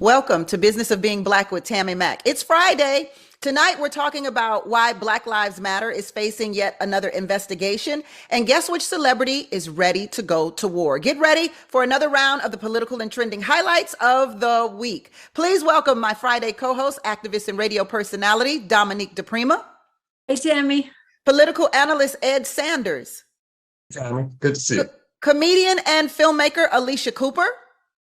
Welcome to Business of Being Black with Tammi Mack. It's Friday. Tonight, we're talking about why Black Lives Matter is facing yet another investigation. And guess which celebrity is ready to go to war? Get ready for another round of the political and trending highlights of the week. Please welcome my Friday co-host, activist and radio personality, Dominique DePrima. Hey, Tammy. Political analyst, Ed Sanders. Tammy, good to see you. Comedian and filmmaker, Alicia Cooper.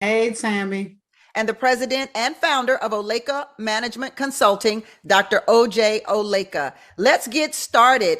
Hey, Tammy. And the president and founder of Oleka Management Consulting, Dr. O.J. Oleka. Let's get started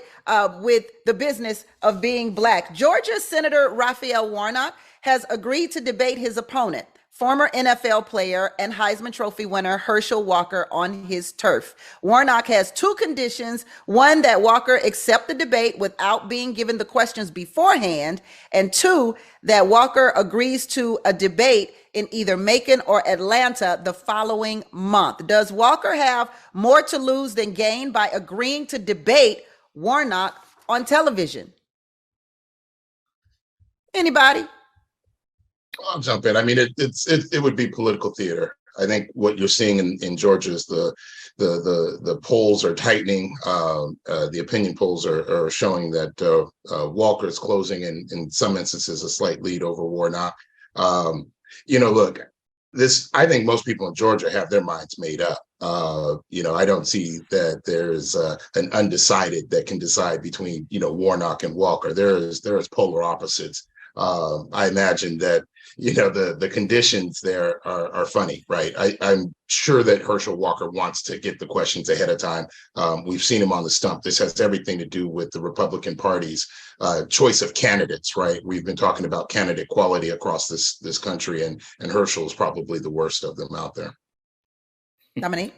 with the business of being Black. Georgia Senator Raphael Warnock has agreed to debate his opponent, former NFL player and Heisman Trophy winner Herschel Walker, on his turf. Warnock has two conditions: one, that Walker accept the debate without being given the questions beforehand, and two, that Walker agrees to a debate in either Macon or Atlanta the following month. Does Walker have more to lose than gain by agreeing to debate Warnock on television? Anybody? I'll jump in. I mean, it would be political theater. I think what you're seeing in Georgia is the polls are tightening. The opinion polls are showing that Walker is closing in some instances a slight lead over Warnock. Look, I think most people in Georgia have their minds made up. I don't see that there's an undecided that can decide between, Warnock and Walker. There is polar opposites. I imagine that, the conditions there are funny, right? I'm sure that Herschel Walker wants to get the questions ahead of time. We've seen him on the stump. This has everything to do with the Republican Party's choice of candidates, right? We've been talking about candidate quality across this country, and Herschel is probably the worst of them out there. Dominique?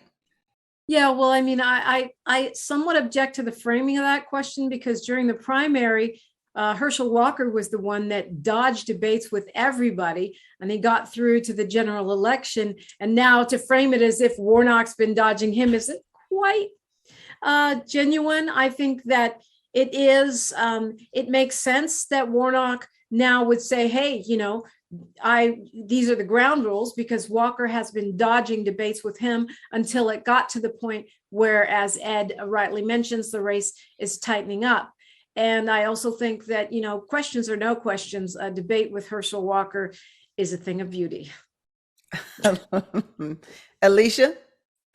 Yeah, well, I mean, I somewhat object to the framing of that question, because during the primary, Herschel Walker was the one that dodged debates with everybody, and he got through to the general election. And now to frame it as if Warnock's been dodging him isn't quite genuine. I think that it is. It makes sense that Warnock now would say, hey, these are the ground rules, because Walker has been dodging debates with him until it got to the point where, as Ed rightly mentions, the race is tightening up. And I also think that, questions or no questions, a debate with Herschel Walker is a thing of beauty. Alicia?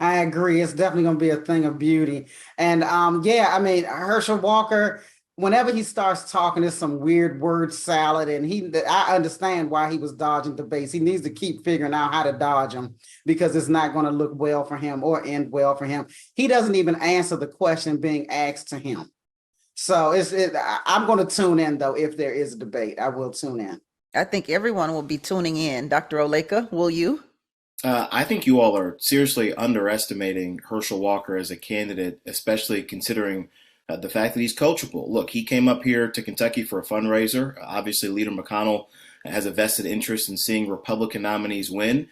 I agree. It's definitely going to be a thing of beauty. And Herschel Walker, whenever he starts talking, it's some weird word salad. And I understand why he was dodging debates. He needs to keep figuring out how to dodge them, because it's not going to look well for him or end well for him. He doesn't even answer the question being asked to him. So I'm going to tune in, though. If there is a debate, I will tune in. I think everyone will be tuning in. Dr. Oleka, will you? I think you all are seriously underestimating Herschel Walker as a candidate, especially considering the fact that he's coachable. Look, he came up here to Kentucky for a fundraiser. Obviously, Leader McConnell has a vested interest in seeing Republican nominees win.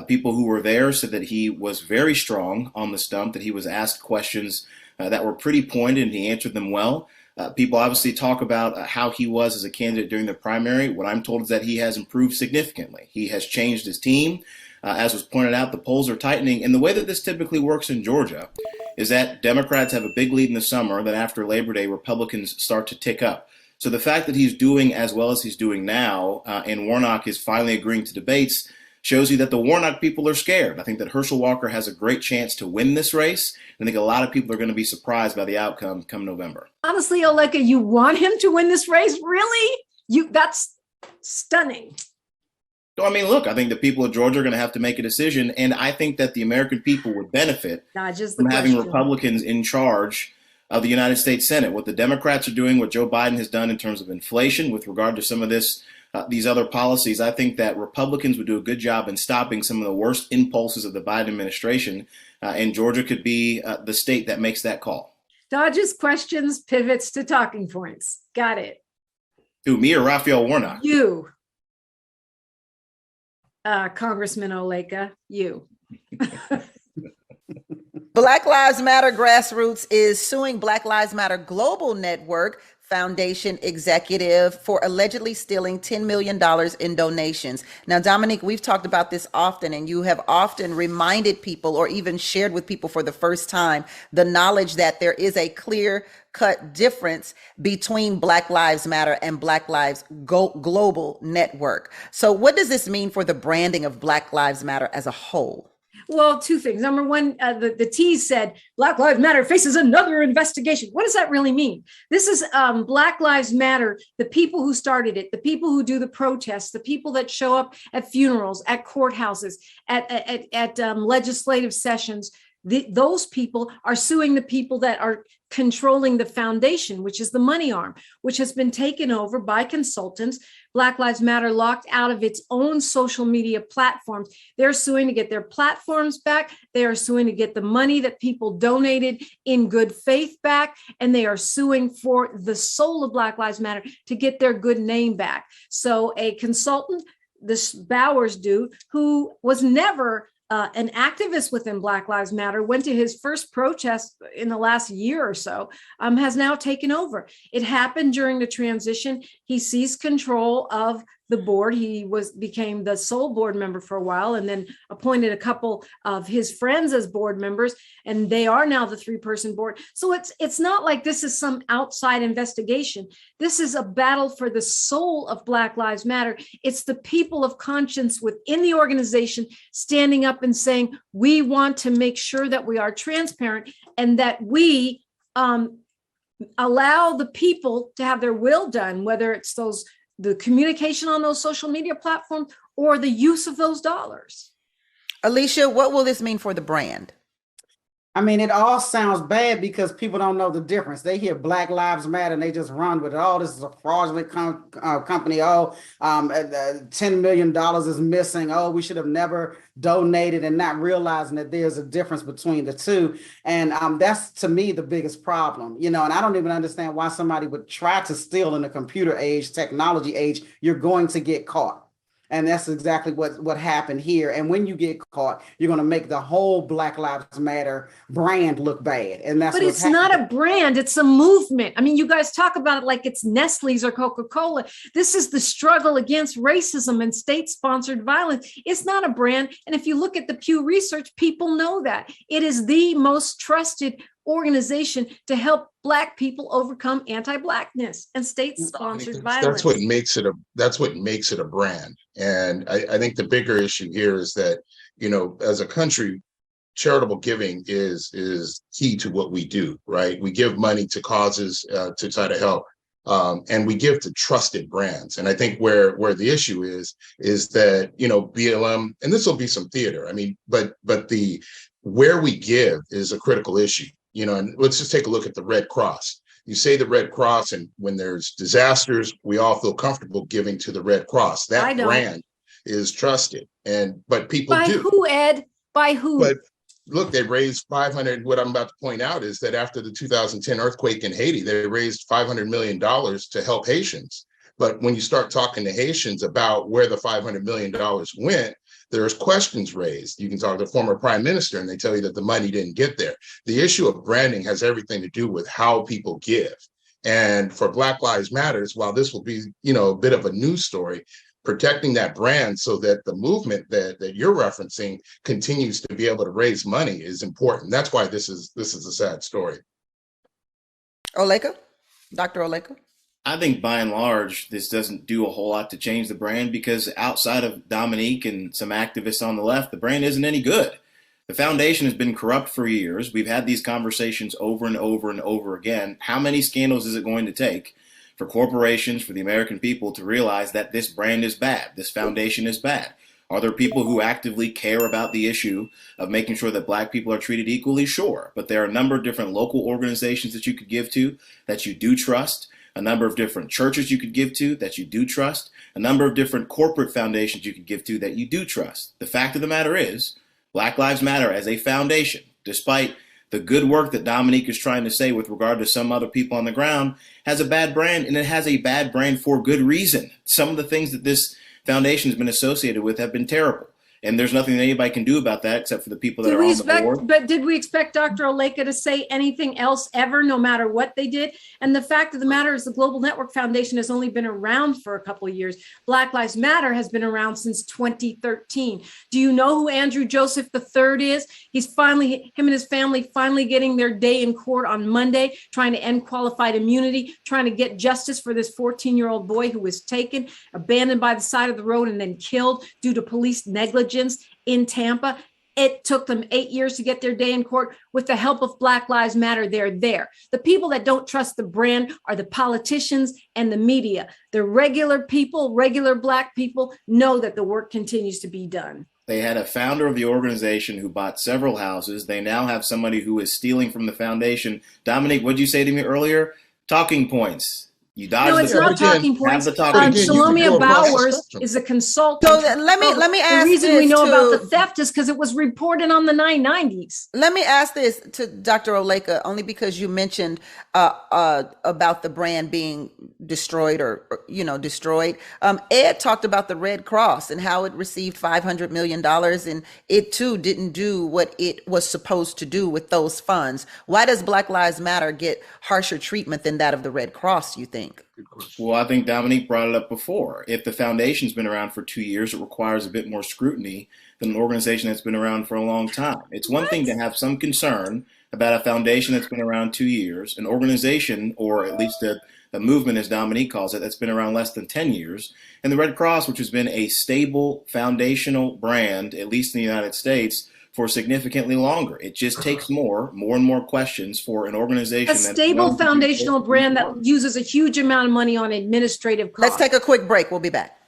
People who were there said that he was very strong on the stump, that he was asked questions that were pretty pointed, and he answered them well. People obviously talk about how he was as a candidate during the primary. What I'm told is that he has improved significantly. He has changed his team. As was pointed out, the polls are tightening. And the way that this typically works in Georgia is that Democrats have a big lead in the summer. Then after Labor Day, Republicans start to tick up. So the fact that he's doing as well as he's doing now, and Warnock is finally agreeing to debates, shows you that the Warnock people are scared. I think that Herschel Walker has a great chance to win this race. I think a lot of people are going to be surprised by the outcome come November. Honestly, Oleka, you want him to win this race? Really? That's stunning. So, I mean, look, I think the people of Georgia are going to have to make a decision. And I think that the American people would benefit from having Republicans in charge of the United States Senate. What the Democrats are doing, what Joe Biden has done in terms of inflation with regard to some of these other policies, I think that Republicans would do a good job in stopping some of the worst impulses of the Biden administration. And Georgia could be the state that makes that call. Dodges questions, pivots to talking points. Got it. Who, me or Raphael Warnock? You. Congressman Oleka, you. Black Lives Matter Grassroots is suing Black Lives Matter Global Network Foundation executive for allegedly stealing $10 million in donations. Now, Dominique, we've talked about this often, and you have often reminded people or even shared with people for the first time the knowledge that there is a clear cut difference between Black Lives Matter and Black Lives Global Network. So what does this mean for the branding of Black Lives Matter as a whole? Well, two things. Number one, the tease said Black Lives Matter faces another investigation. What does that really mean? This is Black Lives Matter, the people who started it, the people who do the protests, the people that show up at funerals, at courthouses, at legislative sessions. Those people are suing the people that are controlling the foundation, which is the money arm, which has been taken over by consultants. Black Lives Matter locked out of its own social media platforms. They're suing to get their platforms back. They are suing to get the money that people donated in good faith back. And they are suing for the soul of Black Lives Matter to get their good name back. So a consultant, this Bowers dude, who was never an activist within Black Lives Matter, went to his first protest in the last year or so, has now taken over. It happened during the transition. He seized control of the board. He became the sole board member for a while, and then appointed a couple of his friends as board members, and they are now the 3-person board. So it's not like this is some outside investigation. This is a battle for the soul of Black Lives Matter. It's the people of conscience within the organization standing up and saying, we want to make sure that we are transparent and that we allow the people to have their will done, whether it's the communication on those social media platforms or the use of those dollars. Alicia, what will this mean for the brand? I mean, it all sounds bad because people don't know the difference. They hear Black Lives Matter and they just run with it. Oh, this is a fraudulent company. Oh, $10 million is missing. Oh, we should have never donated, and not realizing that there's a difference between the two. And that's, to me, the biggest problem. And I don't even understand why somebody would try to steal in the computer age, technology age. You're going to get caught. And that's exactly what happened here. And when you get caught, you're going to make the whole Black Lives Matter brand look bad. And that's But it's not a brand, it's a movement. I mean, you guys talk about it like it's Nestle's or Coca-Cola. This is the struggle against racism and state-sponsored violence. It's not a brand. And if you look at the Pew Research, people know that. It is the most trusted organization to help Black people overcome anti-Blackness and state-sponsored violence. That's what makes it a brand. And I think the bigger issue here is that, as a country, charitable giving is key to what we do, right? We give money to causes to try to help. And we give to trusted brands. And I think where the issue is that, BLM, and this will be some theater. I mean, but where we give is a critical issue. And let's just take a look at the Red Cross. You say the Red Cross, and when there's disasters, we all feel comfortable giving to the Red Cross. That brand is trusted, but people do. By who, Ed? By who? But look, they raised 500. What I'm about to point out is that after the 2010 earthquake in Haiti, they raised $500 million to help Haitians. But when you start talking to Haitians about where the $500 million went, there's questions raised. You can talk to the former prime minister and they tell you that the money didn't get there. The issue of branding has everything to do with how people give. And for Black Lives Matters, while this will be, a bit of a news story, protecting that brand so that the movement that you're referencing continues to be able to raise money is important. That's why this is a sad story. Oleka? Dr. Oleka? I think by and large, this doesn't do a whole lot to change the brand because outside of Dominique and some activists on the left, the brand isn't any good. The foundation has been corrupt for years. We've had these conversations over and over and over again. How many scandals is it going to take for corporations, for the American people to realize that this brand is bad, this foundation is bad? Are there people who actively care about the issue of making sure that Black people are treated equally? Sure. But there are a number of different local organizations that you could give to that you do trust. A number of different churches you could give to that you do trust, a number of different corporate foundations you could give to that you do trust. The fact of the matter is, Black Lives Matter as a foundation, despite the good work that Dominique is trying to say with regard to some other people on the ground, has a bad brand, and it has a bad brand for good reason. Some of the things that this foundation has been associated with have been terrible. And there's nothing that anybody can do about that except for the people that Did are we on the board. but did we expect Dr. Oleka to say anything else ever, no matter what they did? And the fact of the matter is the Global Network Foundation has only been around for a couple of years. Black Lives Matter has been around since 2013. Do you know who Andrew Joseph III is? He's finally, him and his family finally getting their day in court on Monday, trying to end qualified immunity, trying to get justice for this 14-year-old boy who was taken, abandoned by the side of the road, and then killed due to police negligence in Tampa. It took them 8 years to get their day in court. With the help of Black Lives Matter, they're there. The people that don't trust the brand are the politicians and the media. The regular people, regular Black people, know that the work continues to be done. They had a founder of the organization who bought several houses. They now have somebody who is stealing from the foundation. Dominique, what did you say to me earlier? Talking points. You dodged No, it's the not talking points. Shalomia Bowers is a consultant. So let me ask. The reason we know about the theft is because it was reported on the 990s. Let me ask this to Dr. Oleka, only because you mentioned about the brand being destroyed or destroyed. Ed talked about the Red Cross and how it received $500 million, and it too didn't do what it was supposed to do with those funds. Why does Black Lives Matter get harsher treatment than that of the Red Cross, you think? Well, I think Dominique brought it up before. If the foundation's been around for 2 years, it requires a bit more scrutiny than an organization that's been around for a long time. It's one thing to have some concern about a foundation that's been around 2 years, an organization, or at least a movement, as Dominique calls it, that's been around less than 10 years, and the Red Cross, which has been a stable foundational brand, at least in the United States, for significantly longer. It just takes more and more questions for an organization. A stable foundational brand that uses a huge amount of money on administrative costs. Let's take a quick break. We'll be back.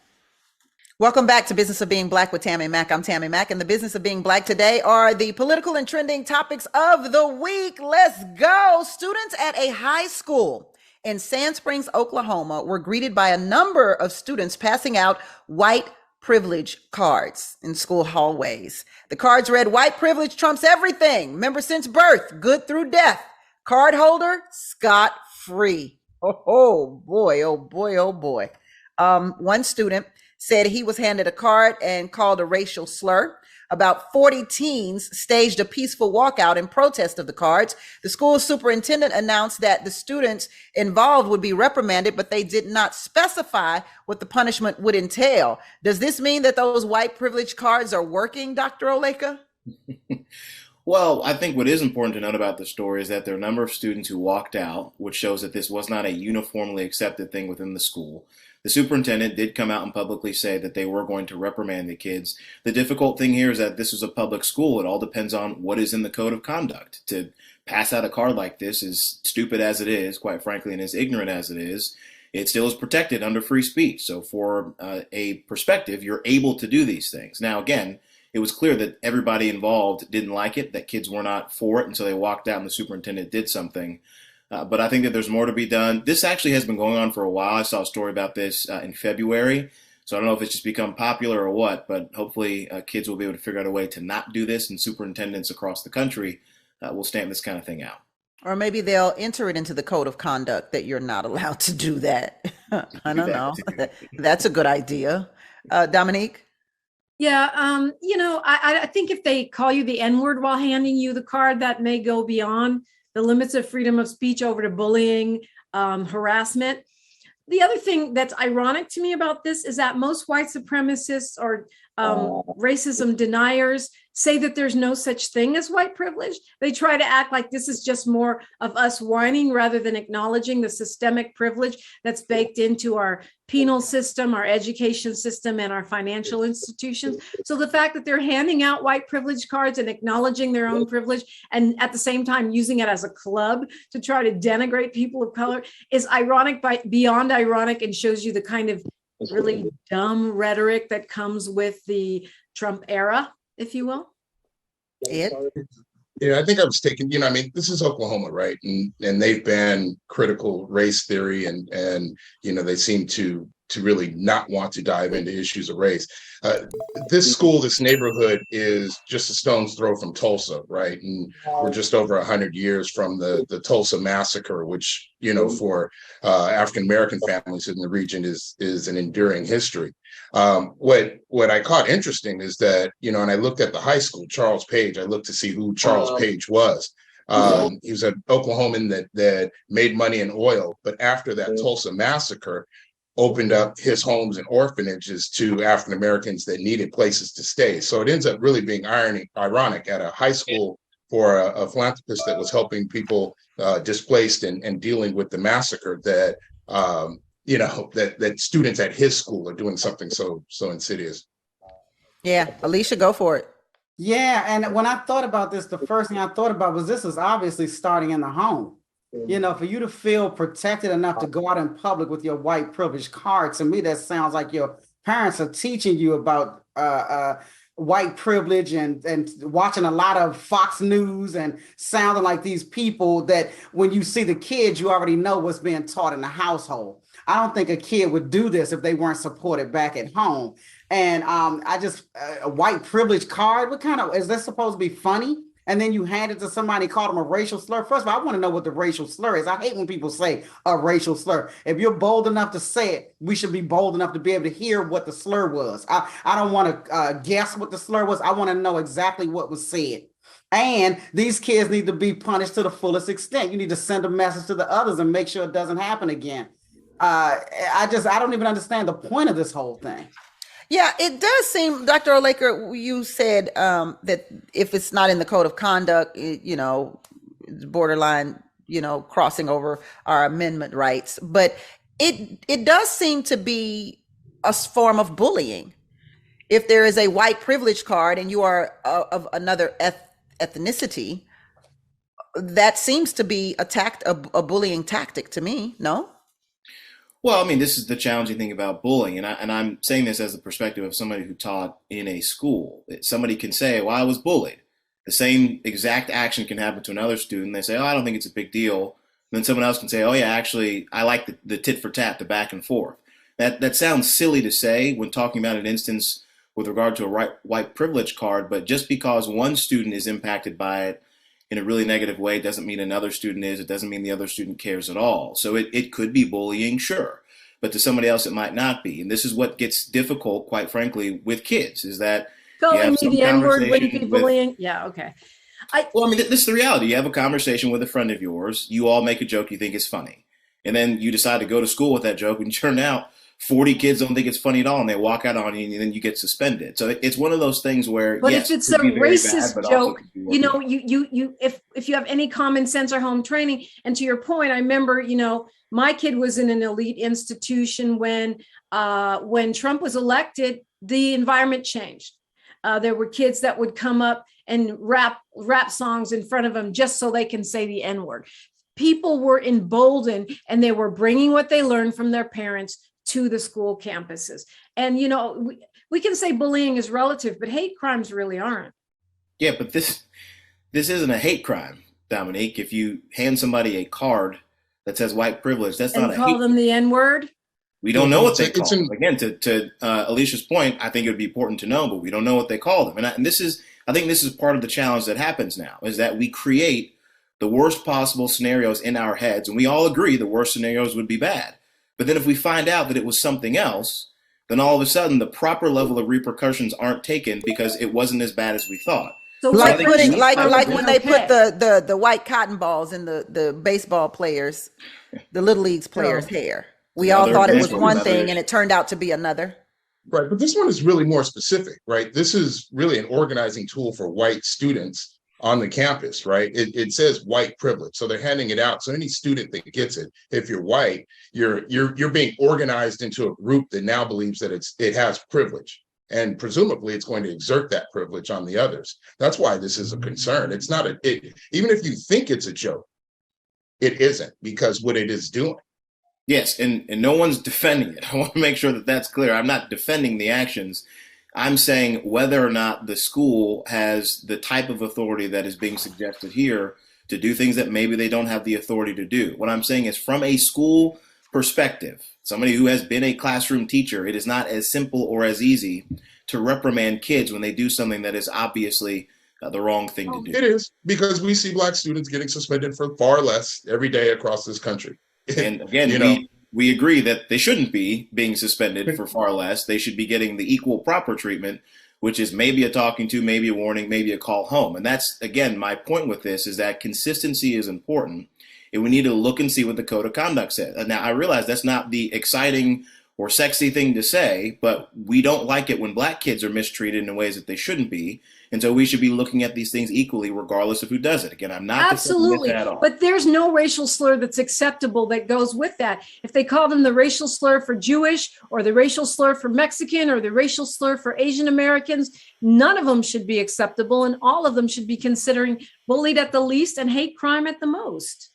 Welcome back to Business of Being Black with Tammi Mack. I'm Tammi Mack, and the Business of Being Black today are the political and trending topics of the week. Let's go. Students at a high school in Sand Springs, Oklahoma, were greeted by a number of students passing out white privilege cards in school hallways. The cards read, "White privilege trumps everything. Member since birth, good through death. Card holder, scot-free." Oh boy, oh boy, oh boy. One student said he was handed a card and called a racial slur. About 40 teens staged a peaceful walkout in protest of the cards. The school superintendent announced that the students involved would be reprimanded, but they did not specify what the punishment would entail. Does this mean that those white privilege cards are working, Dr. Oleka? Well, I think what is important to note about the story is that there are a number of students who walked out, which shows that this was not a uniformly accepted thing within the school. The superintendent did come out and publicly say that they were going to reprimand the kids. The difficult thing here is that this is a public school. It all depends on what is in the code of conduct. To pass out a card like this, as stupid as it is, quite frankly, and as ignorant as it is, it still is protected under free speech. So for a perspective, you're able to do these things. Now, again, it was clear that everybody involved didn't like it, that kids were not for it, and so they walked out and the superintendent did something. But I think that there's more to be done. This actually has been going on for a while. I saw a story about this in February. So I don't know if it's just become popular or what, but hopefully kids will be able to figure out a way to not do this, and superintendents across the country will stamp this kind of thing out. Or maybe they'll enter it into the code of conduct that you're not allowed to do that. I don't know. That's a good idea. Dominique? Yeah, I think if they call you the N-word while handing you the card, that may go beyond the limits of freedom of speech over to bullying, harassment. The other thing that's ironic to me about this is that most white supremacists or racism deniers say that there's no such thing as white privilege. They try to act like this is just more of us whining rather than acknowledging the systemic privilege that's baked into our penal system, our education system, and our financial institutions. So the fact that they're handing out white privilege cards and acknowledging their own privilege and at the same time using it as a club to try to denigrate people of color is ironic, beyond ironic, and shows you the kind of really dumb rhetoric that comes with the Trump era, if you will. Ed? Yeah, I think I was taking, this is Oklahoma, right? And they've banned critical race theory and they seem to to really not want to dive into issues of race. This neighborhood is just a stone's throw from Tulsa, right? And we're just over 100 years from the Tulsa massacre, which, for African American families in the region is an enduring history. What I caught interesting is that, and I looked at the high school, Charles Page. I looked to see who Charles Page was. He was an Oklahoman that made money in oil, but after that Tulsa massacre, opened up his homes and orphanages to African Americans that needed places to stay. So it ends up really being ironic at a high school for a philanthropist that was helping people displaced and dealing with the massacre that that students at his school are doing something so insidious. Yeah, Alicia, go for it. Yeah, and when I thought about this, the first thing I thought about was this is obviously starting in the home. For you to feel protected enough to go out in public with your white privilege card, to me, that sounds like your parents are teaching you about white privilege and watching a lot of Fox News and sounding like these people that when you see the kids, you already know what's being taught in the household. I don't think a kid would do this if they weren't supported back at home. And a white privilege card, what kind of, is this supposed to be funny? And then you hand it to somebody, call them a racial slur. First of all, I want to know what the racial slur is. I hate when people say a racial slur. If you're bold enough to say it, we should be bold enough to be able to hear what the slur was. I don't want to guess what the slur was. I want to know exactly what was said. And these kids need to be punished to the fullest extent. You need to send a message to the others and make sure it doesn't happen again. I don't even understand the point of this whole thing. Yeah, it does seem, Dr. O'Laker, you said that if it's not in the code of conduct, borderline, crossing over our amendment rights. But it does seem to be a form of bullying. If there is a white privilege card and you are of another ethnicity, that seems to be a bullying tactic to me, no? Well, I mean, this is the challenging thing about bullying, and I'm saying this as the perspective of somebody who taught in a school. Somebody can say, well, I was bullied. The same exact action can happen to another student. They say, oh, I don't think it's a big deal. And then someone else can say, oh, yeah, actually, I like the tit for tat, the back and forth. That sounds silly to say when talking about an instance with regard to a white privilege card, but just because one student is impacted by it in a really negative way doesn't mean another student is. It doesn't mean the other student cares at all. So it could be bullying, sure, but to somebody else it might not be. And this is what gets difficult, quite frankly, with kids, is that calling me the N-word wouldn't be bullying. Yeah, okay. This is the reality. You have a conversation with a friend of yours. You all make a joke you think is funny. And then you decide to go to school with that joke, and turn out 40 kids don't think it's funny at all, and they walk out on you, and then you get suspended. So it's one of those things where, but yes, if it's a racist bad, joke, if you have any common sense or home training, and to your point, I remember, my kid was in an elite institution when Trump was elected, the environment changed. There were kids that would come up and rap songs in front of them just so they can say the N-word. People were emboldened, and they were bringing what they learned from their parents to the school campuses. And, we can say bullying is relative, but hate crimes really aren't. Yeah, but this isn't a hate crime, Dominique. If you hand somebody a card that says white privilege, that's not a hate crime. Call them the N-word? We don't know what they call them. Again, to Alicia's point, I think it would be important to know, but we don't know what they call them. And I think this is part of the challenge that happens now, is that we create the worst possible scenarios in our heads, and we all agree the worst scenarios would be bad. But then if we find out that it was something else, then all of a sudden the proper level of repercussions aren't taken because it wasn't as bad as we thought. So like when they put the white cotton balls in the baseball players, the little leagues players' hair. We all thought it was one thing and it turned out to be another. Right, but this one is really more specific, right? This is really an organizing tool for white students on the campus, right? It says white privilege, so they're handing it out. So any student that gets it, if you're white, you're being organized into a group that now believes that it has privilege, and presumably it's going to exert that privilege on the others. That's why this is a concern. It's not even if you think it's a joke, it isn't, because what it is doing. Yes, and no one's defending it. I want to make sure that that's clear. I'm not defending the actions. I'm saying whether or not the school has the type of authority that is being suggested here to do things that maybe they don't have the authority to do. What I'm saying is, from a school perspective, somebody who has been a classroom teacher, it is not as simple or as easy to reprimand kids when they do something that is obviously the wrong thing to do. It is, because we see Black students getting suspended for far less every day across this country. And again, we agree that they shouldn't be being suspended for far less. They should be getting the equal proper treatment, which is maybe a talking to, maybe a warning, maybe a call home. And that's, again, my point with this is that consistency is important. And we need to look and see what the code of conduct says. Now, I realize that's not the exciting or sexy thing to say, but we don't like it when Black kids are mistreated in ways that they shouldn't be. And so we should be looking at these things equally, regardless of who does it. Again, I'm not absolutely, at all. but there's no racial slur that's acceptable that goes with that. If they call them the racial slur for Jewish, or the racial slur for Mexican, or the racial slur for Asian Americans, none of them should be acceptable, and all of them should be considering bullied at the least and hate crime at the most.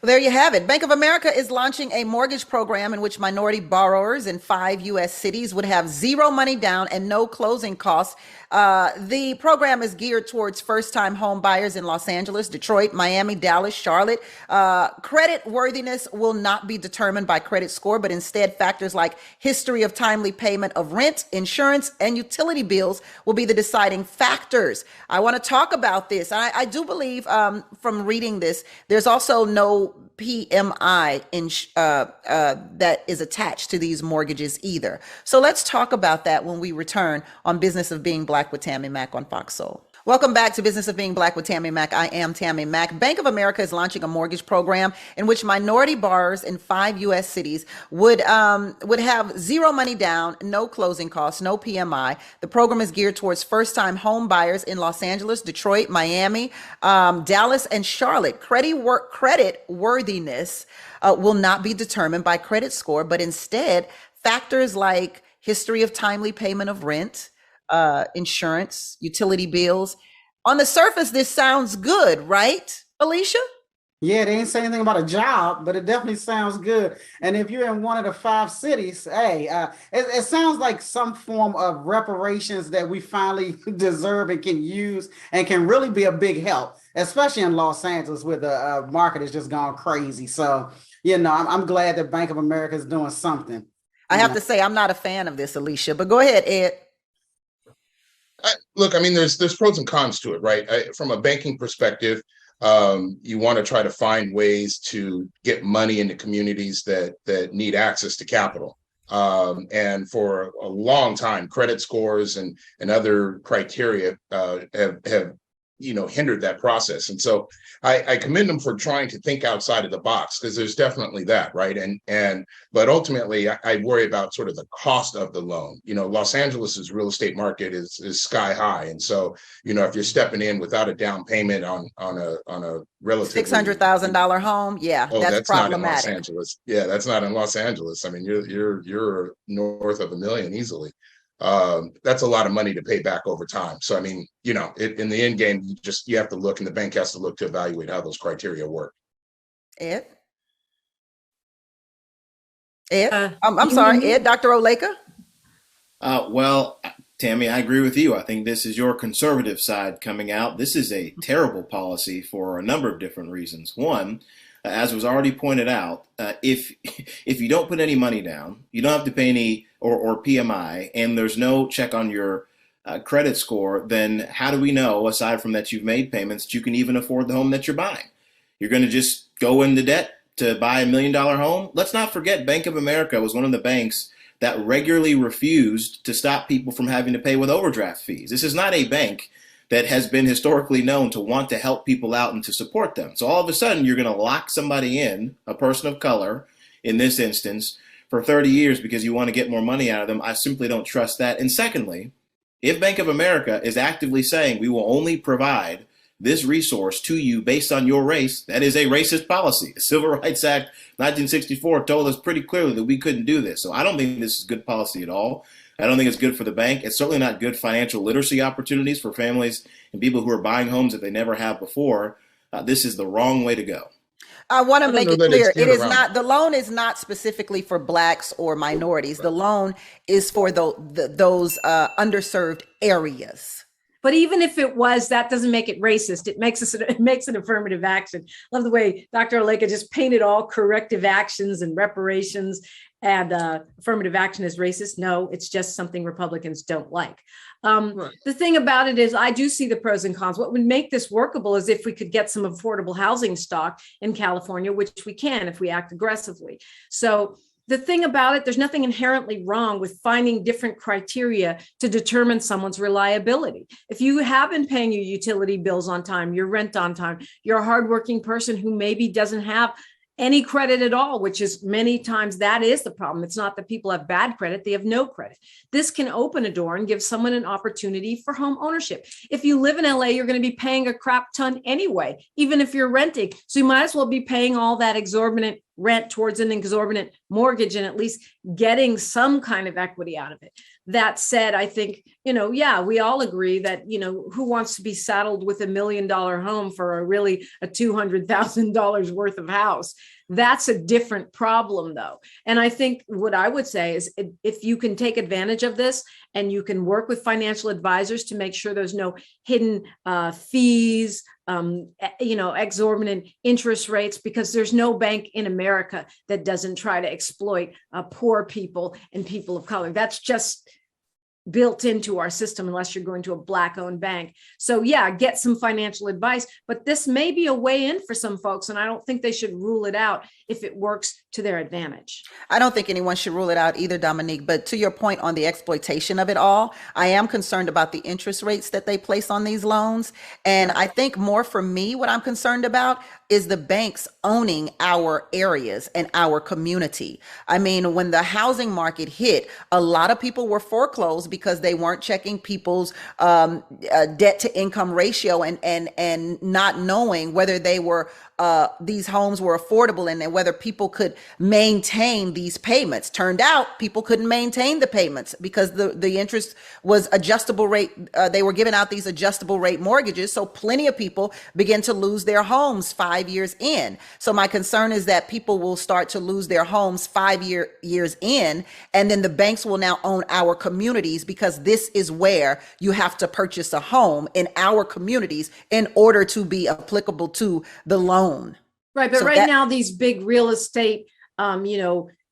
Well, there you have it. Bank of America is launching a mortgage program in which minority borrowers in 5 U.S. cities would have zero money down and no closing costs. The program is geared towards first-time home buyers in Los Angeles, Detroit, Miami, Dallas, Charlotte. Credit worthiness will not be determined by credit score, but instead factors like history of timely payment of rent, insurance, and utility bills will be the deciding factors. I want to talk about this. I do believe from reading this, there's also no PMI that is attached to these mortgages either. So let's talk about that when we return on Business of Being Black with Tammi Mack on Fox Soul. Welcome back to Business of Being Black with Tammi Mack. I am Tammi Mack. Bank of America is launching a mortgage program in which minority borrowers in 5 U.S. cities would have zero money down, no closing costs, no PMI. The program is geared towards first-time home buyers in Los Angeles, Detroit, Miami, Dallas, and Charlotte. Credit worthiness will not be determined by credit score, but instead factors like history of timely payment of rent, insurance, utility bills. On the surface, this sounds good, right, Alicia? Yeah, they ain't saying anything about a job, but it definitely sounds good. And if you're in one of the 5 cities, hey, it sounds like some form of reparations that we finally deserve and can use and can really be a big help, especially in Los Angeles where the market has just gone crazy. So, I'm glad that Bank of America is doing something. I have to say, I'm not a fan of this, Alicia, but go ahead, Ed. Look, I mean, there's pros and cons to it, right? From a banking perspective, you want to try to find ways to get money into communities that need access to capital. And for a long time, credit scores and other criteria have hindered that process. And so I commend them for trying to think outside of the box, because there's definitely that, right? But ultimately, I worry about sort of the cost of the loan. Los Angeles's real estate market is sky high, and so if you're stepping in without a down payment on a relatively $600,000 home, that's problematic. Not in Los Angeles. Yeah, that's not in Los Angeles. I mean, you're north of $1 million easily. That's a lot of money to pay back over time. So, I mean, in the end game, you have to look, and the bank has to look to evaluate how those criteria work. Ed? I'm sorry, Ed, Dr. Oleka? Well, Tammi, I agree with you. I think this is your conservative side coming out. This is a terrible policy for a number of different reasons. One, as was already pointed out, if you don't put any money down, you don't have to pay any or PMI, and there's no check on your credit score, then how do we know, aside from that you've made payments, that you can even afford the home that you're buying? You're going to just go into debt to buy $1 million home? Let's not forget Bank of America was one of the banks that regularly refused to stop people from having to pay with overdraft fees. This is not a bank that has been historically known to want to help people out and to support them. So all of a sudden, you're going to lock somebody in, a person of color in this instance, for 30 years because you want to get more money out of them. I simply don't trust that. And secondly, if Bank of America is actively saying we will only provide this resource to you based on your race, that is a racist policy. The Civil Rights Act 1964 told us pretty clearly that we couldn't do this. So I don't think this is good policy at all. I don't think it's good for the bank. It's certainly not good financial literacy opportunities for families and people who are buying homes that they never have before. This is the wrong way to go. I want to make it clear. It is not, the loan is not specifically for Blacks or minorities. The loan is for those underserved areas. But even if it was, that doesn't make it racist. It makes it affirmative action. Love the way Dr. Oleka just painted all corrective actions and reparations and affirmative action is racist. No, it's just something Republicans don't like. Right. The thing about it is I do see the pros and cons. What would make this workable is if we could get some affordable housing stock in California, which we can if we act aggressively. So the thing about it, there's nothing inherently wrong with finding different criteria to determine someone's reliability. If you have been paying your utility bills on time, your rent on time, you're a hardworking person who maybe doesn't have any credit at all, which is many times that is the problem. It's not that people have bad credit, they have no credit. This can open a door and give someone an opportunity for home ownership. If you live in LA, you're going to be paying a crap ton anyway, even if you're renting. So you might as well be paying all that exorbitant rent towards an exorbitant mortgage and at least getting some kind of equity out of it. That said, I think, yeah, we all agree that, who wants to be saddled with $1 million home for a $200,000 worth of house? That's a different problem, though. And I think what I would say is if you can take advantage of this and you can work with financial advisors to make sure there's no hidden fees, exorbitant interest rates, because there's no bank in America that doesn't try to exploit poor people and people of color. That's just built into our system unless you're going to a Black-owned bank. So yeah, get some financial advice, but this may be a way in for some folks, and I don't think they should rule it out if it works to their advantage. I don't think anyone should rule it out either, Dominique, but to your point on the exploitation of it all, I am concerned about the interest rates that they place on these loans. And I think more for me, what I'm concerned about is the banks owning our areas and our community. I mean, when the housing market hit, a lot of people were foreclosed because they weren't checking people's debt to income ratio and not knowing whether they were these homes were affordable and whether people could maintain these payments. Turned out people couldn't maintain the payments because the interest was adjustable rate. They were giving out these adjustable rate mortgages. So plenty of people begin to lose their homes 5 years in. So my concern is that people will start to lose their homes 5 years in, and then the banks will now own our communities because this is where you have to purchase a home in our communities in order to be applicable to the loan. Right. But so now these big real estate,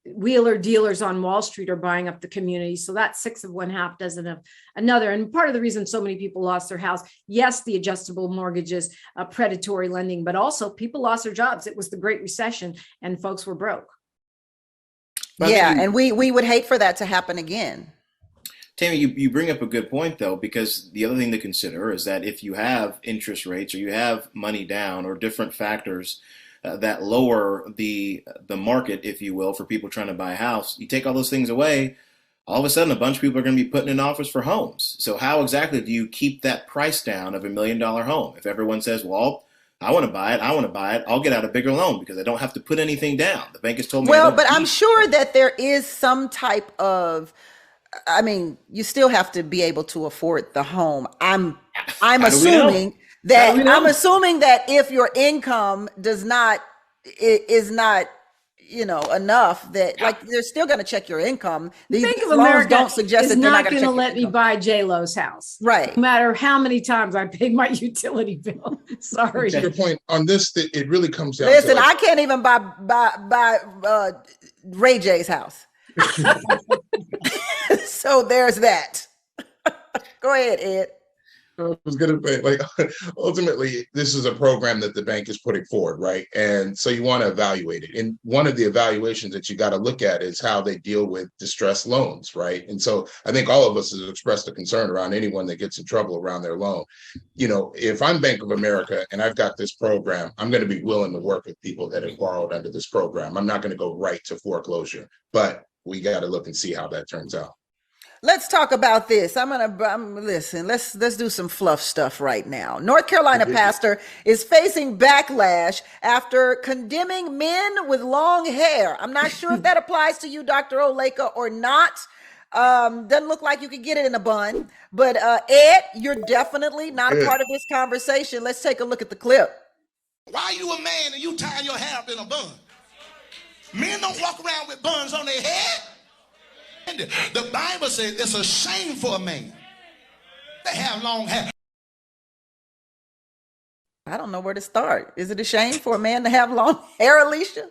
wheeler dealers on Wall Street are buying up the community. So that's 6 of one, half dozen of another. And part of the reason so many people lost their house, yes, the adjustable mortgages, predatory lending, but also people lost their jobs. It was the Great Recession and folks were broke. Yeah. And we would hate for that to happen again. Tammi, you bring up a good point, though, because the other thing to consider is that if you have interest rates or you have money down or different factors that lower the market, if you will, for people trying to buy a house, you take all those things away, all of a sudden a bunch of people are going to be putting in offers for homes. So how exactly do you keep that price down of $1 million home? If everyone says, well, I want to buy it, I'll get out a bigger loan because I don't have to put anything down. The bank has told me. Well, but I'm sure that there is some type of, I mean, you still have to be able to afford the home. I'm assuming that if your income is not, enough, that like they're still going to check your income. These Bank of loans America don't suggest that they're not going to let me buy J-Lo's house, right? No matter how many times I paid my utility bill. Sorry. To your point on this, it really comes down. Listen, I can't even buy Ray J's house. So there's that. Go ahead, Ed. I was going to say, ultimately, this is a program that the bank is putting forward, right? And so you want to evaluate it. And one of the evaluations that you got to look at is how they deal with distressed loans, right? And so I think all of us have expressed a concern around anyone that gets in trouble around their loan. If I'm Bank of America and I've got this program, I'm going to be willing to work with people that have borrowed under this program. I'm not going to go right to foreclosure, but we got to look and see how that turns out. Let's talk about this. Listen, let's do some fluff stuff right now. North Carolina pastor is facing backlash after condemning men with long hair. I'm not sure if that applies to you, Dr. Oleka, or not. Doesn't look like you could get it in a bun. But Ed, you're definitely not a part of this conversation. Let's take a look at the clip. Why are you a man and you tie your hair up in a bun? Men don't walk around with buns on their head. The Bible says it's a shame for a man to have long hair. I don't know where to start. Is it a shame for a man to have long hair, Alicia?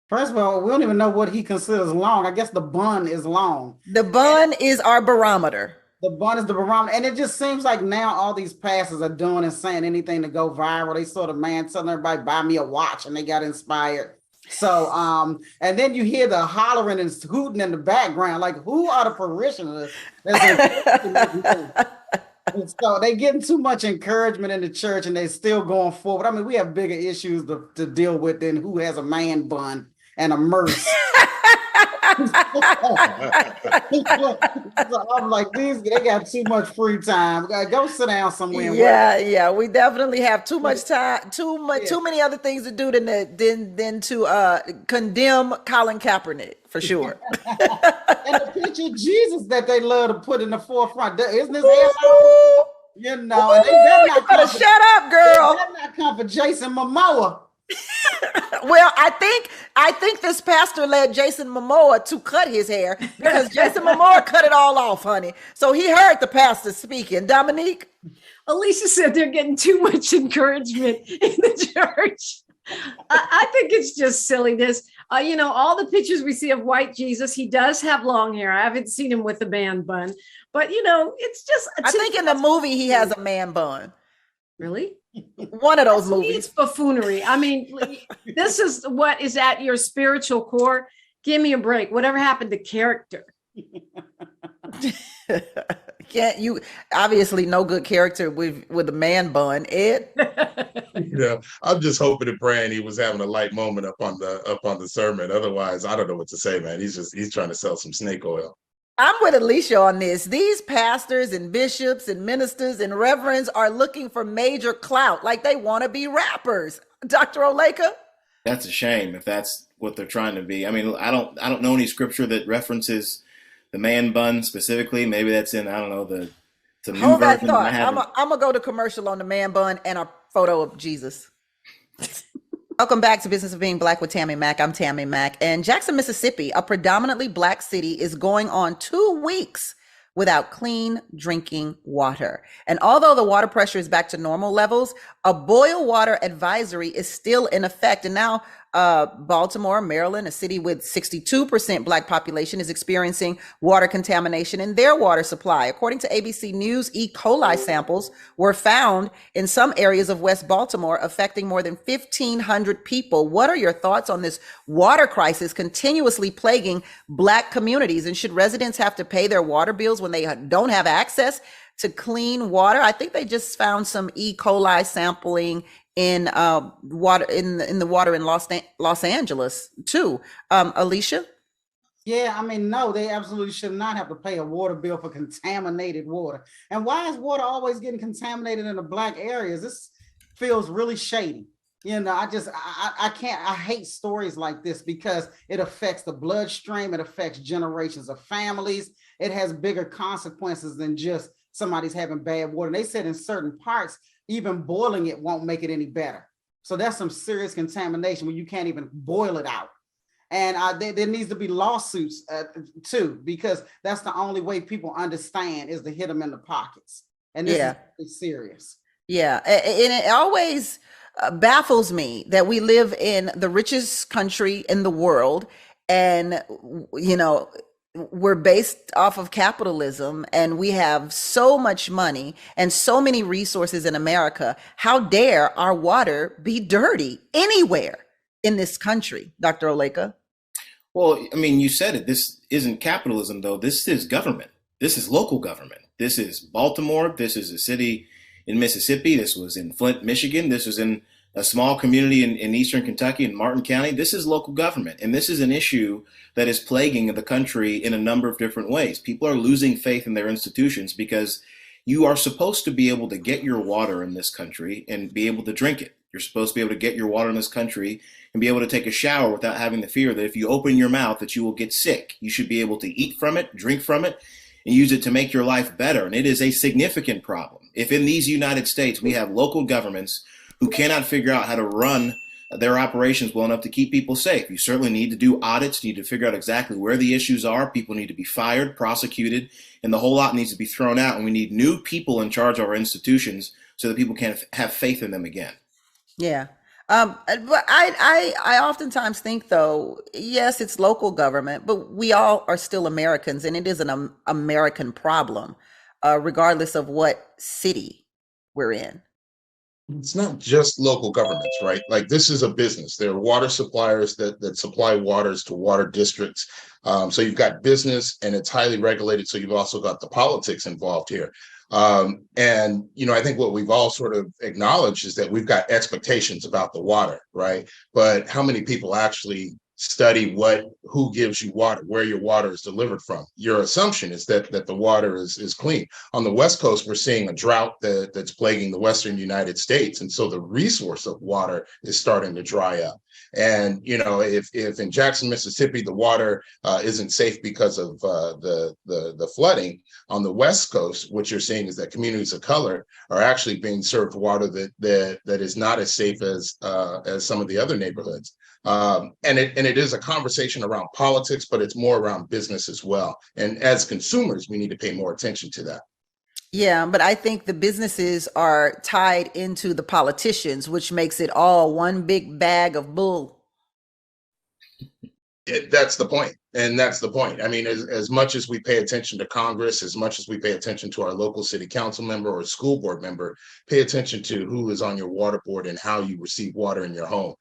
First of all, we don't even know what he considers long. I guess the bun is long. The bun is our barometer. The bun is the barometer. And it just seems like now all these pastors are doing and saying anything to go viral. They saw the man telling everybody, buy me a watch, and they got inspired. So, and then you hear the hollering and hooting in the background. Like, who are the parishioners? And so they getting too much encouragement in the church and they still going forward. I mean, we have bigger issues to deal with than who has a man bun and a merce. So I'm like, they got too much free time. Go sit down somewhere. Yeah, we definitely have too much time, too many other things to do than to condemn Colin Kaepernick, for sure. And the picture of Jesus that they love to put in the forefront, isn't his hair long? You know, and they better shut up, girl. They better not come for Jason Momoa. Well, I think this pastor led Jason Momoa to cut his hair because Jason Momoa cut it all off, honey. So he heard the pastor speaking. Dominique? Alicia said they're getting too much encouragement in the church. I think it's just silliness. All the pictures we see of white Jesus, he does have long hair. I haven't seen him with a man bun, but it's just. I think in the movie he has a man bun. Really? One of those movies. It's buffoonery. I mean, this is what is at your spiritual core. Give me a break. Whatever happened to character? Can't you? Obviously, no good character with a man bun, Ed. Yeah, I'm just hoping and praying he was having a light moment up on the sermon. Otherwise, I don't know what to say, man. He's trying to sell some snake oil. I'm with Alicia on this. These pastors and bishops and ministers and reverends are looking for major clout, like they want to be rappers. Dr. Oleka? That's a shame if that's what they're trying to be. I mean, I don't know any scripture that references the man bun specifically. Maybe that's in, I don't know, the new Hold that version. thought. I'm gonna go to commercial on the man bun and a photo of Jesus. Welcome back to Business of Being Black with Tammi Mack. I'm Tammi Mack. And Jackson, Mississippi, a predominantly Black city, is going on 2 weeks without clean drinking water. And although the water pressure is back to normal levels, a boil water advisory is still in effect. And now Baltimore, Maryland, a city with 62% Black population, is experiencing water contamination in their water supply. According to ABC News, E. coli samples were found in some areas of West Baltimore, affecting more than 1,500 people. What are your thoughts on this water crisis continuously plaguing Black communities? And should residents have to pay their water bills when they don't have access to clean water? I think they just found some E. coli sampling in water in the water in Los Angeles too. Alicia? Yeah, I mean, no, they absolutely should not have to pay a water bill for contaminated water. And why is water always getting contaminated in the Black areas? This feels really shady. I can't, I hate stories like this because it affects the bloodstream. It affects generations of families. It has bigger consequences than just somebody's having bad water. And they said in certain parts, even boiling it won't make it any better. So that's some serious contamination when you can't even boil it out. And there needs to be lawsuits too, because that's the only way people understand is to hit them in the pockets. And this is serious. Yeah. And it always baffles me that we live in the richest country in the world. And, we're based off of capitalism and we have so much money and so many resources in America. How dare our water be dirty anywhere in this country, Dr. Oleka? Well, I mean, you said it. This isn't capitalism, though. This is government. This is local government. This is Baltimore. This is a city in Mississippi. This was in Flint, Michigan. This was in a small community in eastern Kentucky, in Martin County. This is local government. And this is an issue that is plaguing the country in a number of different ways. People are losing faith in their institutions because you are supposed to be able to get your water in this country and be able to drink it. You're supposed to be able to get your water in this country and be able to take a shower without having the fear that if you open your mouth that you will get sick. You should be able to eat from it, drink from it, and use it to make your life better. And it is a significant problem. If in these United States we have local governments who cannot figure out how to run their operations well enough to keep people safe. You certainly need to do audits, you need to figure out exactly where the issues are. People need to be fired, prosecuted, and the whole lot needs to be thrown out. And we need new people in charge of our institutions so that people can have faith in them again. Yeah. But I oftentimes think though, yes, it's local government, but we all are still Americans, and it is an American problem, regardless of what city we're in. It's not just local governments, right? Like this is a business. There are water suppliers that supply waters to water districts. So you've got business and it's highly regulated. So you've also got the politics involved here. And, you know, I think what we've all sort of acknowledged is that we've got expectations about the water, right? But how many people actually study who gives you water, where your water is delivered from? Your assumption is that the water is clean. On the West Coast, we're seeing a drought that's plaguing the Western United States. And so the resource of water is starting to dry up. And, you know, if in Jackson, Mississippi, the water isn't safe because of the flooding, on the West Coast, what you're seeing is that communities of color are actually being served water that is not as safe as some of the other neighborhoods. And it is a conversation around politics, but it's more around business as well. And as consumers, we need to pay more attention to that. Yeah, but I think the businesses are tied into the politicians, which makes it all one big bag of bull. That's the point. And that's the point. I mean, as much as we pay attention to Congress, as much as we pay attention to our local city council member or school board member, pay attention to who is on your water board and how you receive water in your home.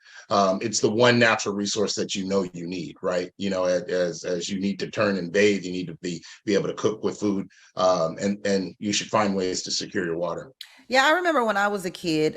It's the one natural resource that you know you need, right? You know, as you need to turn and bathe, you need to be able to cook with food, and you should find ways to secure your water. Yeah, I remember when I was a kid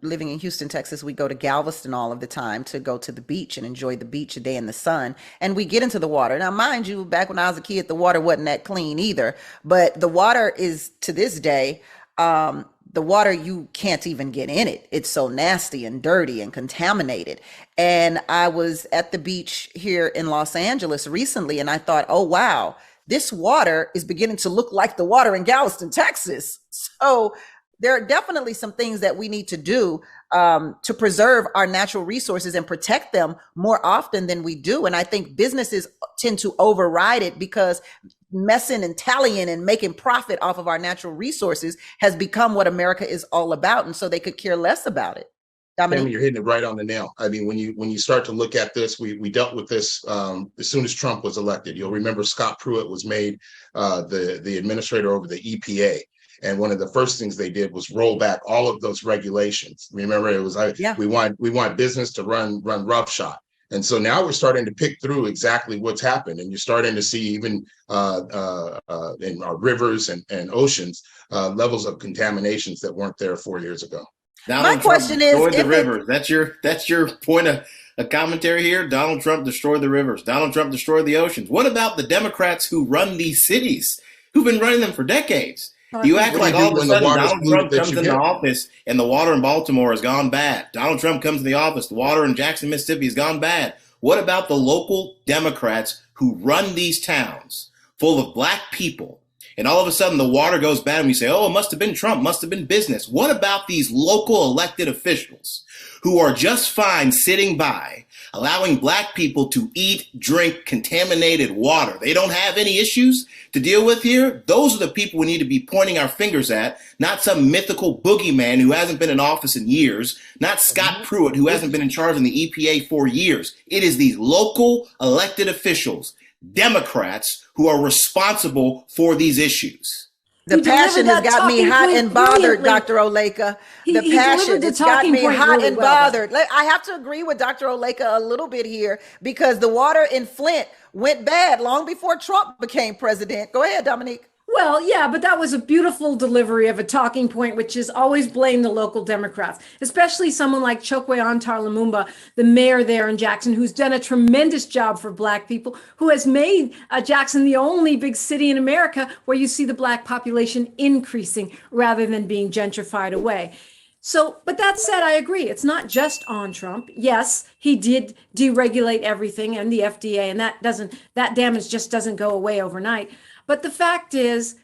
living in Houston, Texas, we go to Galveston all of the time to go to the beach and enjoy the beach a day in the sun. And we get into the water. Now, mind you, back when I was a kid, the water wasn't that clean either. But the water is, to this day, the water, you can't even get in it. It's so nasty and dirty and contaminated. And I was at the beach here in Los Angeles recently, and I thought, oh, wow, this water is beginning to look like the water in Galveston, Texas. So there are definitely some things that we need to do to preserve our natural resources and protect them more often than we do. And I think businesses tend to override it because messing and tallying and making profit off of our natural resources has become what America is all about. And so they could care less about it. Tammi, you're hitting it right on the nail. I mean, when you start to look at this, we dealt with this as soon as Trump was elected. You'll remember Scott Pruitt was made the administrator over the EPA. And one of the first things they did was roll back all of those regulations. Remember, it was we want business to run roughshod. And so now we're starting to pick through exactly what's happened. And you're starting to see even in our rivers and oceans, levels of contaminations that weren't there 4 years ago. My question is, destroyed the rivers. That's your point of a commentary here. Donald Trump destroyed the rivers. Donald Trump destroyed the oceans. What about the Democrats who run these cities, who've been running them for decades? You act like all of a sudden Donald Trump comes into office and the water in Baltimore has gone bad. Donald Trump comes to the office, the water in Jackson, Mississippi has gone bad. What about the local Democrats who run these towns full of black people? And all of a sudden the water goes bad and we say, oh, it must have been Trump, must have been business. What about these local elected officials who are just fine sitting by, allowing black people to eat, drink contaminated water? They don't have any issues to deal with here. Those are the people we need to be pointing our fingers at, not some mythical boogeyman who hasn't been in office in years, not Scott Pruitt who hasn't been in charge in the EPA for years. It is these local elected officials, Democrats, who are responsible for these issues. The passion has got me hot and bothered, Dr. Oleka. The passion has got me hot and bothered. I have to agree with Dr. Oleka a little bit here because the water in Flint went bad long before Trump became president. Go ahead, Dominique. Well, yeah, but that was a beautiful delivery of a talking point, which is always blame the local Democrats, especially someone like Chokwe Antar Lumumba, the mayor there in Jackson, who's done a tremendous job for Black people, who has made Jackson the only big city in America where you see the Black population increasing rather than being gentrified away. So, but that said, I agree. It's not just on Trump. Yes, he did deregulate everything and the FDA, and that damage just doesn't go away overnight. But the fact is,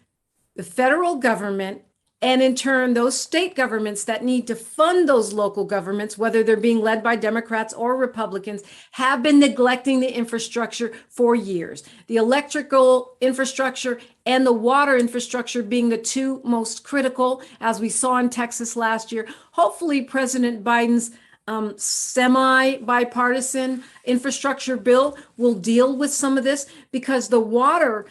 the federal government And in turn, those state governments that need to fund those local governments, whether they're being led by Democrats or Republicans, have been neglecting the infrastructure for years. The electrical infrastructure and the water infrastructure being the two most critical, as we saw in Texas last year. Hopefully, President Biden's semi-bipartisan infrastructure bill will deal with some of this, because the water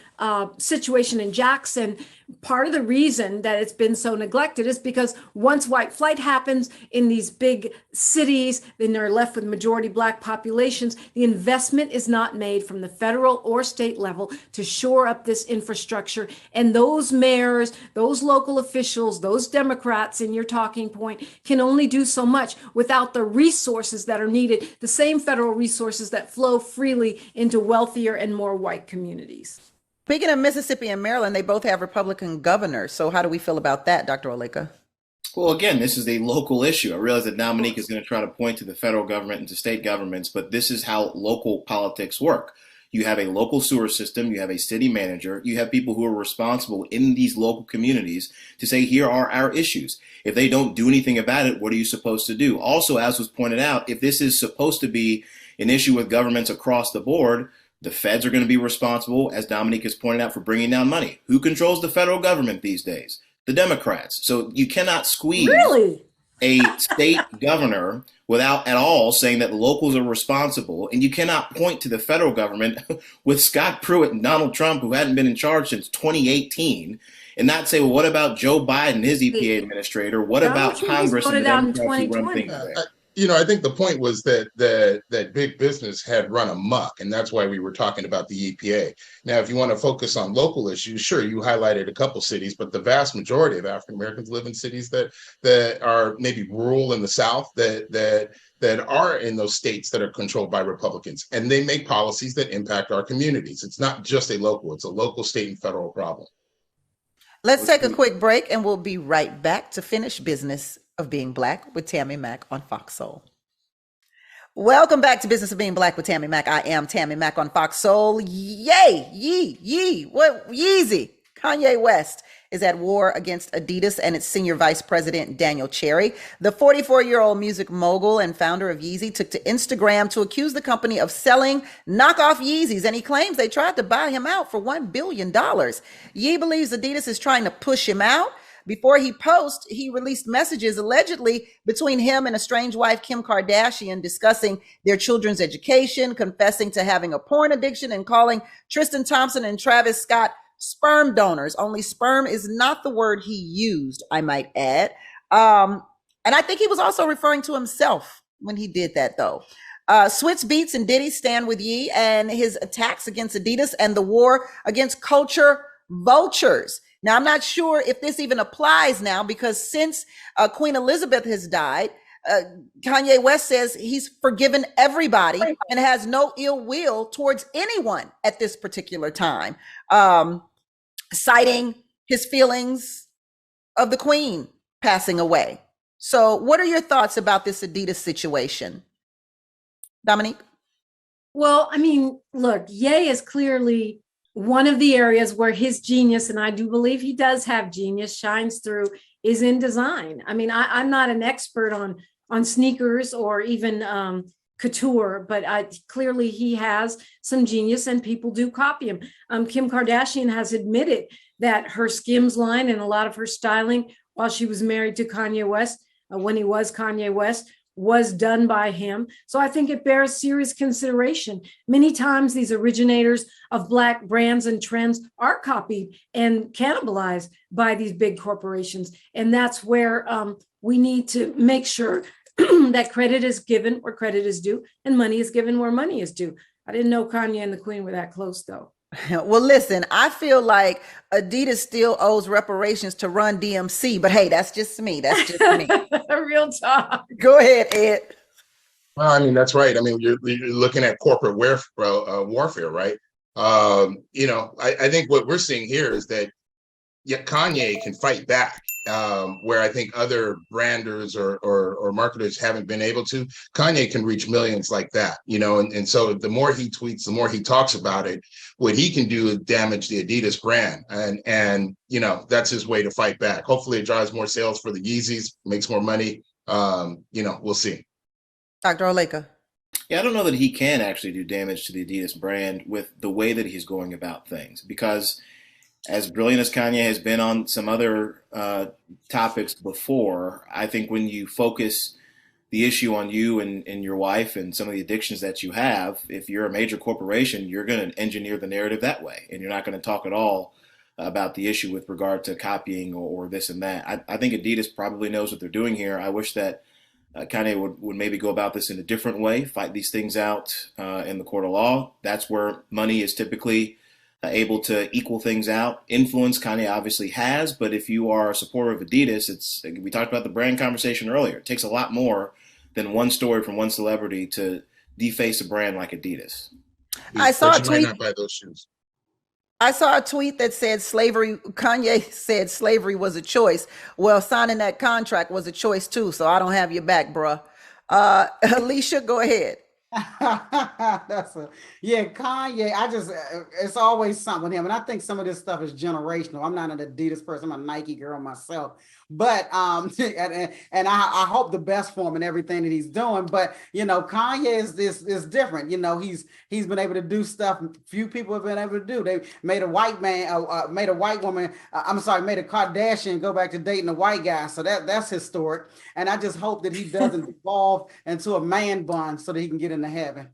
situation in Jackson, part of the reason that it's been so neglected is because once white flight happens in these big cities, then they're left with majority Black populations. The investment is not made from the federal or state level to shore up this infrastructure. And those mayors, those local officials, those Democrats in your talking point can only do so much without the resources that are needed, the same federal resources that flow freely into wealthier and more white communities. Speaking of Mississippi and Maryland, they both have Republican governors. So how do we feel about that, Dr. Oleka? Well, again, this is a local issue. I realize that Dominique is going to try to point to the federal government and to state governments, but this is how local politics work. You have a local sewer system, you have a city manager, you have people who are responsible in these local communities to say, here are our issues. If they don't do anything about it, what are you supposed to do? Also, as was pointed out, if this is supposed to be an issue with governments across the board, the feds are going to be responsible, as Dominique has pointed out, for bringing down money. Who controls the federal government these days? The Democrats. So you cannot squeeze a state governor without at all saying that locals are responsible. And you cannot point to the federal government with Scott Pruitt and Donald Trump, who hadn't been in charge since 2018, and not say, well, what about Joe Biden, his EPA administrator? What about Congress and the Democrats who run things there? I think the point was that big business had run amok, and that's why we were talking about the EPA. Now, if you want to focus on local issues, sure, you highlighted a couple cities, but the vast majority of African Americans live in cities that are maybe rural in the South, that are in those states that are controlled by Republicans, and they make policies that impact our communities. It's not just it's a local, state, and federal problem. Let's take a quick break, and we'll be right back to finish Business of Being Black with Tammi Mack on Fox Soul. Welcome back to Business of Being Black with Tammi Mack. I am Tammi Mack on Fox Soul. Yay, what Yeezy? Kanye West is at war against Adidas and its senior vice president, Daniel Cherry. The 44-year-old music mogul and founder of Yeezy took to Instagram to accuse the company of selling knockoff Yeezys, and he claims they tried to buy him out for $1 billion. Ye believes Adidas is trying to push him out. Before he posts, he released messages allegedly between him and estranged wife Kim Kardashian discussing their children's education, confessing to having a porn addiction, and calling Tristan Thompson and Travis Scott sperm donors. Only sperm is not the word he used, I might add. And I think he was also referring to himself when he did that, though. Switz Beatz and Diddy stand with Ye and his attacks against Adidas and the war against culture vultures. Now, I'm not sure if this even applies now, because since Queen Elizabeth has died, Kanye West says he's forgiven everybody and has no ill will towards anyone at this particular time, citing his feelings of the Queen passing away. So what are your thoughts about this Adidas situation? Dominique? Well, I mean, look, Ye is clearly one of the areas where his genius, and I do believe he does have genius, shines through, is in design. I mean, I'm not an expert on sneakers or even couture, but clearly he has some genius and people do copy him. Kim Kardashian has admitted that her Skims line and a lot of her styling while she was married to Kanye West, when he was Kanye West, was done by him. So I think it bears serious consideration. Many times these originators of Black brands and trends are copied and cannibalized by these big corporations. And that's where we need to make sure that credit is given where credit is due and money is given where money is due. I didn't know Kanye and the Queen were that close, though. Well, listen, I feel like Adidas still owes reparations to Run DMC, but hey, that's just me. That's just me. Real talk. Go ahead, Ed. Well, I mean, that's right. I mean, you're looking at corporate warfare, right? I think what we're seeing here is that Kanye can fight back where I think other branders or marketers haven't been able to. Kanye can reach millions like that, and so the more he tweets, the more he talks about it, what he can do is damage the Adidas brand. And that's his way to fight back. Hopefully it drives more sales for the Yeezys, makes more money. We'll see. Dr. Oleka. Yeah, I don't know that he can actually do damage to the Adidas brand with the way that he's going about things, because as brilliant as Kanye has been on some other topics before, I think when you focus the issue on you and your wife and some of the addictions that you have, if you're a major corporation, you're going to engineer the narrative that way. And you're not going to talk at all about the issue with regard to copying or this and that. I think Adidas probably knows what they're doing here. I wish that Kanye would maybe go about this in a different way, fight these things out in the court of law. That's where money is typically able to equal things out. Influence Kanye obviously has, but if you are a supporter of Adidas, we talked about the brand conversation earlier. It takes a lot more than one story from one celebrity to deface a brand like Adidas. I saw a tweet. Might not buy those shoes. I saw a tweet that said Kanye said slavery was a choice. Well, signing that contract was a choice too, so I don't have your back, bruh. Alicia, go ahead. Kanye, it's always something with him. And I think some of this stuff is generational. I'm not an Adidas person, I'm a Nike girl myself. But and I hope the best for him and everything that he's doing. But Kanye is different. He's been able to do stuff few people have been able to do. They made a white man, made a white woman. Made a Kardashian go back to dating a white guy. So that's historic. And I just hope that he doesn't evolve into a man bun so that he can get into heaven.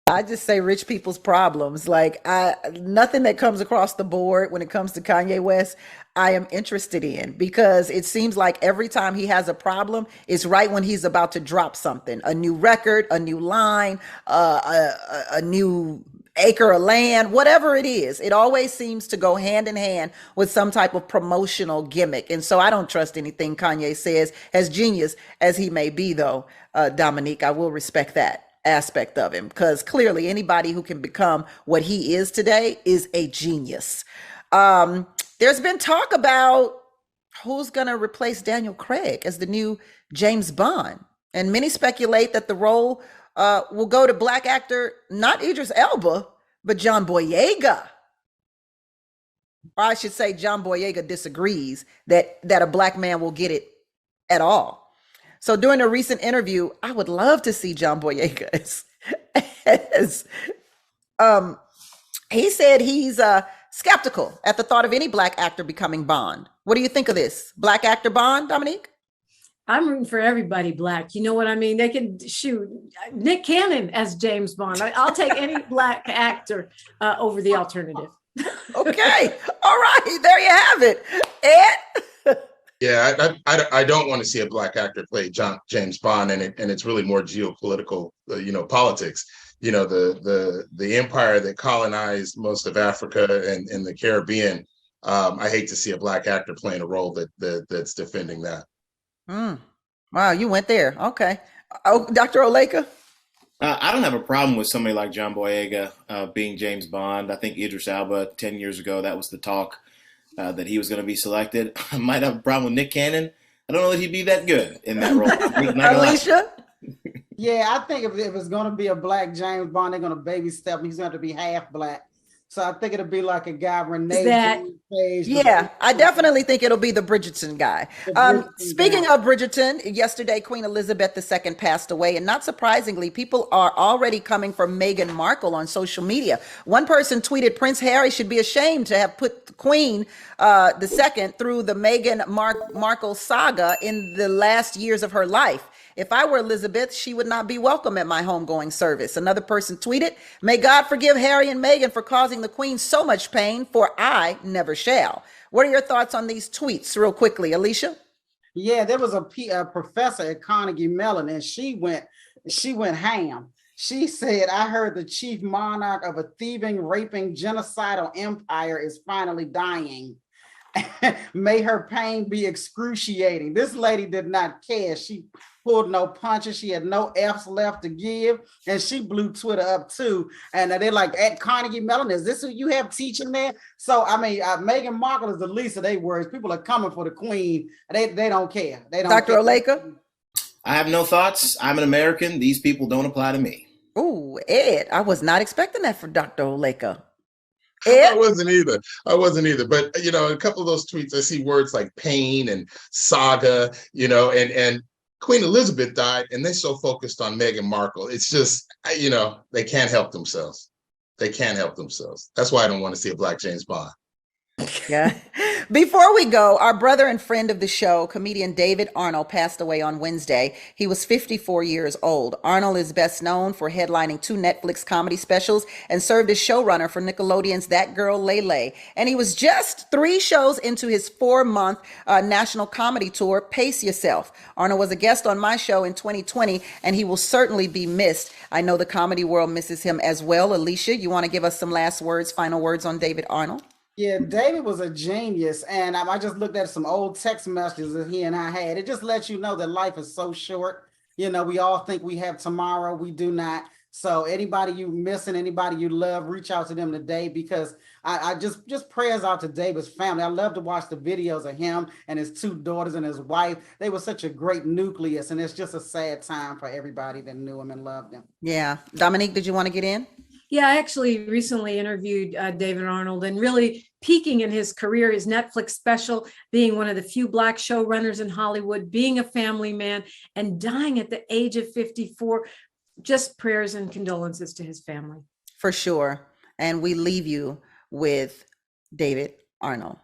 I just say rich people's problems. Nothing that comes across the board when it comes to Kanye West, I am interested in, because it seems like every time he has a problem, it's right when he's about to drop something, a new record, a new line, a new acre of land, whatever it is. It always seems to go hand in hand with some type of promotional gimmick. And so I don't trust anything Kanye says, as genius as he may be, though, Dominique. I will respect that aspect of him, because clearly anybody who can become what he is today is a genius. There's been talk about who's going to replace Daniel Craig as the new James Bond, and many speculate that the role will go to Black actor, not Idris Elba, but John Boyega. Or I should say John Boyega disagrees that a Black man will get it at all. So during a recent interview, I would love to see John Boyega as he said he's skeptical at the thought of any Black actor becoming Bond. What do you think of this? Black actor Bond, Dominique? I'm rooting for everybody Black. You know what I mean? They can shoot Nick Cannon as James Bond. I'll take any Black actor over the alternative. Okay. All right. There you have it. Ed? Yeah, I don't want to see a Black actor play James Bond, and it's really more geopolitical, politics. The empire that colonized most of Africa and the Caribbean. I hate to see a Black actor playing a role that's defending that. Wow, you went there. Okay. Oh, Dr. Oleka? I don't have a problem with somebody like John Boyega being James Bond. I think Idris Elba, 10 years ago, that was the talk. That he was going to be selected. I might have a problem with Nick Cannon. I don't know that he'd be that good in that role. Alicia? Yeah, I think if it's going to be a Black James Bond, they're going to baby step him. He's going to be half Black. So I think it'll be like a guy, Renee. Yeah, I definitely think it'll be the Bridgerton guy. Speaking of Bridgerton, yesterday Queen Elizabeth II passed away, and not surprisingly, people are already coming for Meghan Markle on social media. One person tweeted, Prince Harry should be ashamed to have put the Queen II through the Meghan Markle saga in the last years of her life. If I were Elizabeth, she would not be welcome at my homegoing service. Another person tweeted, may God forgive Harry and Meghan for causing the Queen so much pain, for I never shall. What are your thoughts on these tweets real quickly, Alicia? Yeah, there was a professor at Carnegie Mellon, and she went ham. She said, I heard the chief monarch of a thieving, raping, genocidal empire is finally dying. May her pain be excruciating. This lady did not care. She pulled no punches. She had no F's left to give. And she blew Twitter up too. And they're like, at Carnegie Mellon, is this who you have teaching there? So, I mean, Meghan Markle is the least of their worries. People are coming for the queen. They don't care. They don't Dr. care. Oleka? I have no thoughts. I'm an American. These people don't apply to me. Ooh, Ed, I was not expecting that for Dr. Oleka. I Ed? wasn't either. But in a couple of those tweets, I see words like pain and saga, and Queen Elizabeth died, and they're so focused on Meghan Markle. It's just, they can't help themselves. They can't help themselves. That's why I don't want to see a Black James Bond. Yeah. Before we go, our brother and friend of the show, comedian David Arnold, passed away on Wednesday. He was 54 years old. Arnold is best known for headlining 2 Netflix comedy specials and served as showrunner for Nickelodeon's That Girl Lele. And he was just 3 shows into his 4-month national comedy tour, Pace Yourself. Arnold was a guest on my show in 2020, and he will certainly be missed. I know the comedy world misses him as well. Alicia, you want to give us some final words on David Arnold? Yeah, David was a genius. And I just looked at some old text messages that he and I had. It just lets you know that life is so short. We all think we have tomorrow. We do not. So anybody you missing, anybody you love, reach out to them today, because I just prayers out to David's family. I love to watch the videos of him and his 2 daughters and his wife. They were such a great nucleus, and it's just a sad time for everybody that knew him and loved him. Yeah. Dominique, did you want to get in? Yeah, I actually recently interviewed David Arnold, and really peaking in his career, his Netflix special, being one of the few Black showrunners in Hollywood, being a family man, and dying at the age of 54. Just prayers and condolences to his family. For sure. And we leave you with David Arnold.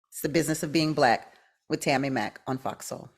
It's the Business of Being Black with Tammi Mack on Fox Soul.